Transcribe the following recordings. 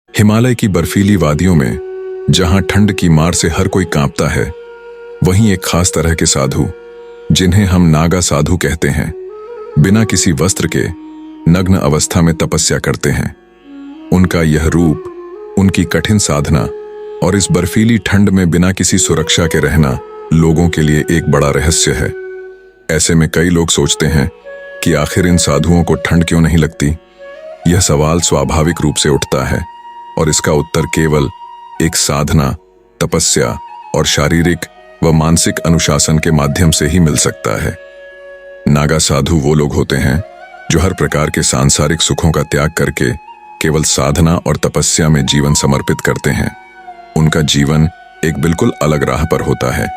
हिमालय की बर्फीली वादियों में जहां ठंड की मार से हर कोई कांपता है, वहीं एक खास तरह के साधु, जिन्हें हम नागा साधु कहते हैं, बिना किसी वस्त्र के नग्न अवस्था में तपस्या करते हैं। उनका यह रूप, उनकी कठिन साधना और इस बर्फीली ठंड में बिना किसी सुरक्षा के रहना लोगों के लिए एक बड़ा रहस्य है। ऐसे में कई लोग सोचते हैं कि आखिर इन साधुओं को ठंड क्यों नहीं लगती। यह सवाल स्वाभाविक रूप से उठता है और इसका उत्तर केवल एक साधना, तपस्या और शारीरिक व मानसिक अनुशासन के माध्यम से ही मिल सकता है। नागा साधु वो लोग होते हैं जो हर प्रकार के सांसारिक सुखों का त्याग करके केवल साधना और तपस्या में जीवन समर्पित करते हैं। उनका जीवन एक बिल्कुल अलग राह पर होता है।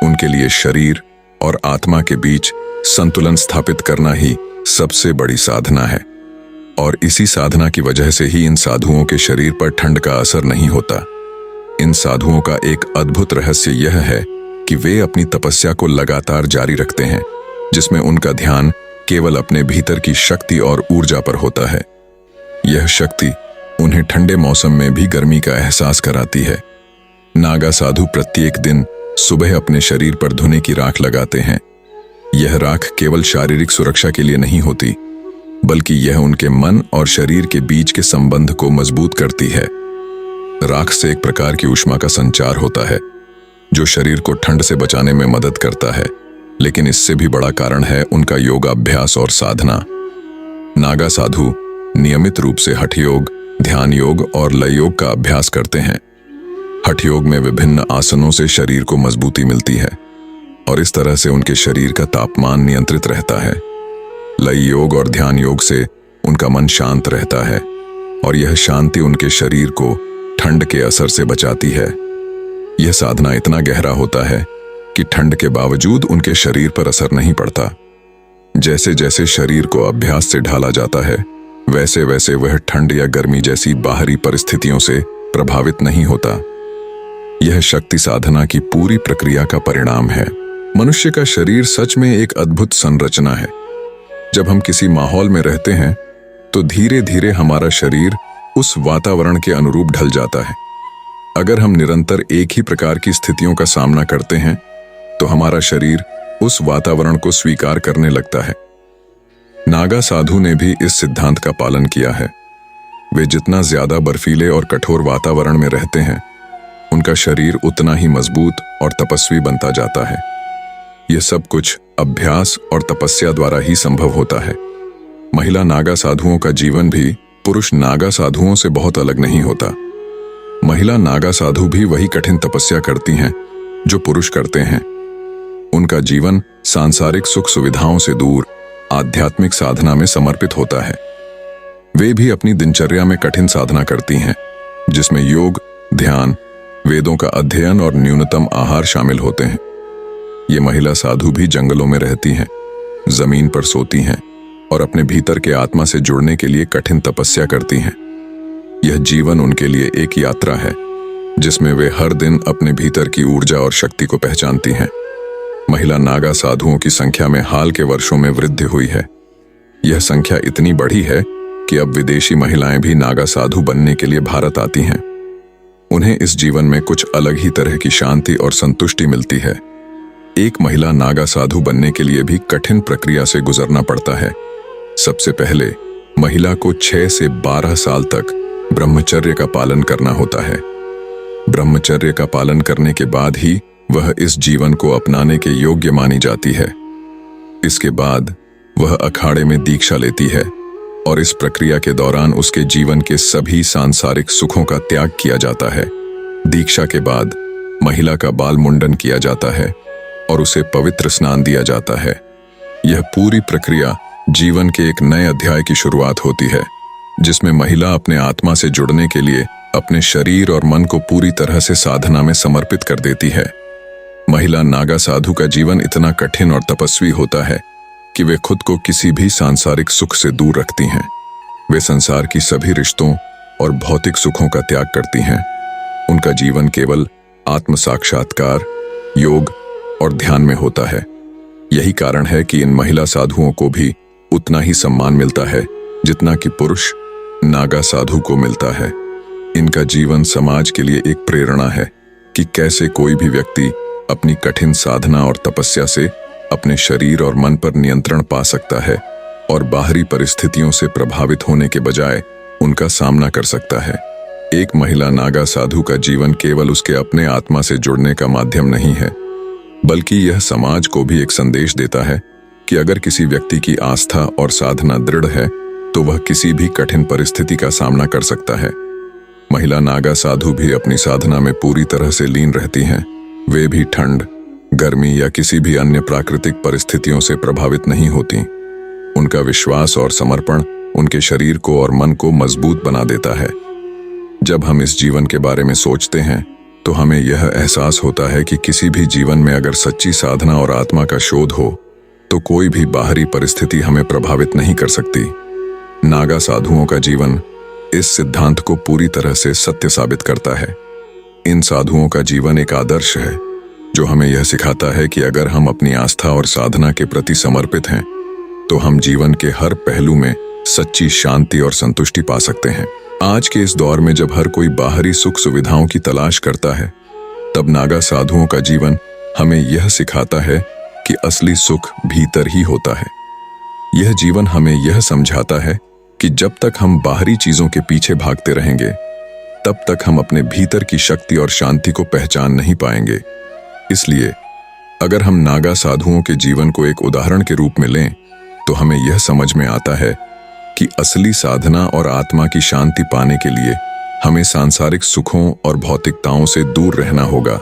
उनके लिए शरीर और आत्मा के बीच संतुलन स्थापित करना ही सबसे बड़ी साधना है, और इसी साधना की वजह से ही इन साधुओं के शरीर पर ठंड का असर नहीं होता। इन साधुओं का एक अद्भुत रहस्य यह है कि वे अपनी तपस्या को लगातार जारी रखते हैं, जिसमें उनका ध्यान केवल अपने भीतर की शक्ति और ऊर्जा पर होता है। यह शक्ति उन्हें ठंडे मौसम में भी गर्मी का एहसास कराती है। नागा साधु प्रत्येक दिन सुबह अपने शरीर पर धुने की राख लगाते हैं। यह राख केवल शारीरिक सुरक्षा के लिए नहीं होती, बल्कि यह उनके मन और शरीर के बीच के संबंध को मजबूत करती है। राख से एक प्रकार की ऊष्मा का संचार होता है, जो शरीर को ठंड से बचाने में मदद करता है। लेकिन इससे भी बड़ा कारण है उनका योगाभ्यास और साधना। नागा साधु नियमित रूप से हठ योग, ध्यान योग और लय योग का अभ्यास करते हैं। हठ योग में विभिन्न आसनों से शरीर को मजबूती मिलती है और इस तरह से उनके शरीर का तापमान नियंत्रित रहता है। लय योग और ध्यान योग से उनका मन शांत रहता है और यह शांति उनके शरीर को ठंड के असर से बचाती है। यह साधना इतना गहरा होता है कि ठंड के बावजूद उनके शरीर पर असर नहीं पड़ता। जैसे जैसे शरीर को अभ्यास से ढाला जाता है, वैसे वैसे वह ठंड या गर्मी जैसी बाहरी परिस्थितियों से प्रभावित नहीं होता। यह शक्ति साधना की पूरी प्रक्रिया का परिणाम है। मनुष्य का शरीर सच में एक अद्भुत संरचना है। जब हम किसी माहौल में रहते हैं तो धीरे धीरे हमारा शरीर उस वातावरण के अनुरूप ढल जाता है। अगर हम निरंतर एक ही प्रकार की स्थितियों का सामना करते हैं तो हमारा शरीर उस वातावरण को स्वीकार करने लगता है। नागा साधु ने भी इस सिद्धांत का पालन किया है। वे जितना ज्यादा बर्फीले और कठोर वातावरण में रहते हैं, उनका शरीर उतना ही मजबूत और तपस्वी बनता जाता है। यह सब कुछ अभ्यास और तपस्या द्वारा ही संभव होता है। महिला नागा साधुओं का जीवन भी पुरुष नागा साधुओं से बहुत अलग नहीं होता। महिला नागा साधु भी वही कठिन तपस्या करती हैं जो पुरुष करते हैं। उनका जीवन सांसारिक सुख सुविधाओं से दूर आध्यात्मिक साधना में समर्पित होता है। वे भी अपनी दिनचर्या में कठिन साधना करती हैं, जिसमें योग, ध्यान, वेदों का अध्ययन और न्यूनतम आहार शामिल होते हैं। ये महिला साधु भी जंगलों में रहती हैं, जमीन पर सोती हैं और अपने भीतर के आत्मा से जुड़ने के लिए कठिन तपस्या करती हैं। यह जीवन उनके लिए एक यात्रा है, जिसमें वे हर दिन अपने भीतर की ऊर्जा और शक्ति को पहचानती हैं। महिला नागा साधुओं की संख्या में हाल के वर्षों में वृद्धि हुई है। यह संख्या इतनी बढ़ी है कि अब विदेशी महिलाएं भी नागा साधु बनने के लिए भारत आती हैं। उन्हें इस जीवन में कुछ अलग ही तरह की शांति और संतुष्टि मिलती है। एक महिला नागा साधु बनने के लिए भी कठिन प्रक्रिया से गुजरना पड़ता है। सबसे पहले महिला को 6 से 12 साल तक ब्रह्मचर्य का पालन करना होता है। ब्रह्मचर्य का पालन करने के बाद ही वह इस जीवन को अपनाने के योग्य मानी जाती है। इसके बाद वह अखाड़े में दीक्षा लेती है और इस प्रक्रिया के दौरान उसके जीवन के सभी सांसारिक सुखों का त्याग किया जाता है। दीक्षा के बाद महिला का बाल मुंडन किया जाता है और उसे पवित्र स्नान दिया जाता है। यह पूरी प्रक्रिया जीवन के एक नए अध्याय की शुरुआत होती है, जिसमें महिला अपने आत्मा से जुड़ने के लिए अपने शरीर और मन को पूरी तरह से साधना में समर्पित कर देती है। महिला नागा साधु का जीवन इतना कठिन और तपस्वी होता है कि वे खुद को किसी भी सांसारिक सुख से दूर रखती हैं। वे संसार की सभी रिश्तों और भौतिक सुखों का त्याग करती हैं। उनका जीवन केवल आत्म साक्षात्कार, योग और ध्यान में होता है। यही कारण है कि इन महिला साधुओं को भी उतना ही सम्मान मिलता है जितना कि पुरुष नागा साधु को मिलता है। इनका जीवन समाज के लिए एक प्रेरणा है कि कैसे कोई भी व्यक्ति अपनी कठिन साधना और तपस्या से अपने शरीर और मन पर नियंत्रण पा सकता है और बाहरी परिस्थितियों से प्रभावित होने के बजाय उनका सामना कर सकता है। एक महिला नागा साधु का जीवन केवल उसके अपने आत्मा से जुड़ने का माध्यम नहीं है, बल्कि यह समाज को भी एक संदेश देता है कि अगर किसी व्यक्ति की आस्था और साधना दृढ़ है तो वह किसी भी कठिन परिस्थिति का सामना कर सकता है। महिला नागा साधु भी अपनी साधना में पूरी तरह से लीन रहती हैं। वे भी ठंड, गर्मी या किसी भी अन्य प्राकृतिक परिस्थितियों से प्रभावित नहीं होती। उनका विश्वास और समर्पण उनके शरीर को और मन को मजबूत बना देता है। जब हम इस जीवन के बारे में सोचते हैं तो हमें यह एहसास होता है कि किसी भी जीवन में अगर सच्ची साधना और आत्मा का शोध हो तो कोई भी बाहरी परिस्थिति हमें प्रभावित नहीं कर सकती। नागा साधुओं का जीवन इस सिद्धांत को पूरी तरह से सत्य साबित करता है। इन साधुओं का जीवन एक आदर्श है जो हमें यह सिखाता है कि अगर हम अपनी आस्था और साधना के प्रति समर्पित हैं तो हम जीवन के हर पहलू में सच्ची शांति और संतुष्टि पा सकते हैं। आज के इस दौर में जब हर कोई बाहरी सुख सुविधाओं की तलाश करता है, तब नागा साधुओं का जीवन हमें यह सिखाता है कि असली सुख भीतर ही होता है। यह जीवन हमें यह समझाता है कि जब तक हम बाहरी चीजों के पीछे भागते रहेंगे, तब तक हम अपने भीतर की शक्ति और शांति को पहचान नहीं पाएंगे। इसलिए अगर हम नागा साधुओं के जीवन को एक उदाहरण के रूप में लें तो हमें यह समझ में आता है कि असली साधना और आत्मा की शांति पाने के लिए हमें सांसारिक सुखों और भौतिकताओं से दूर रहना होगा।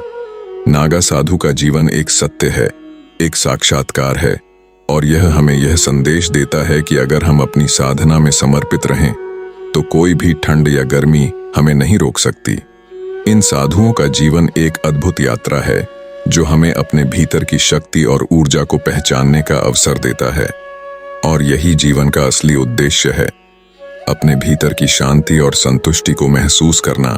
नागा साधु का जीवन एक सत्य है, एक साक्षात्कार है, और यह हमें यह संदेश देता है कि अगर हम अपनी साधना में समर्पित रहें तो कोई भी ठंड या गर्मी हमें नहीं रोक सकती। इन साधुओं का जीवन एक अद्भुत यात्रा है जो हमें अपने भीतर की शक्ति और ऊर्जा को पहचानने का अवसर देता है, और यही जीवन का असली उद्देश्य है, अपने भीतर की शांति और संतुष्टि को महसूस करना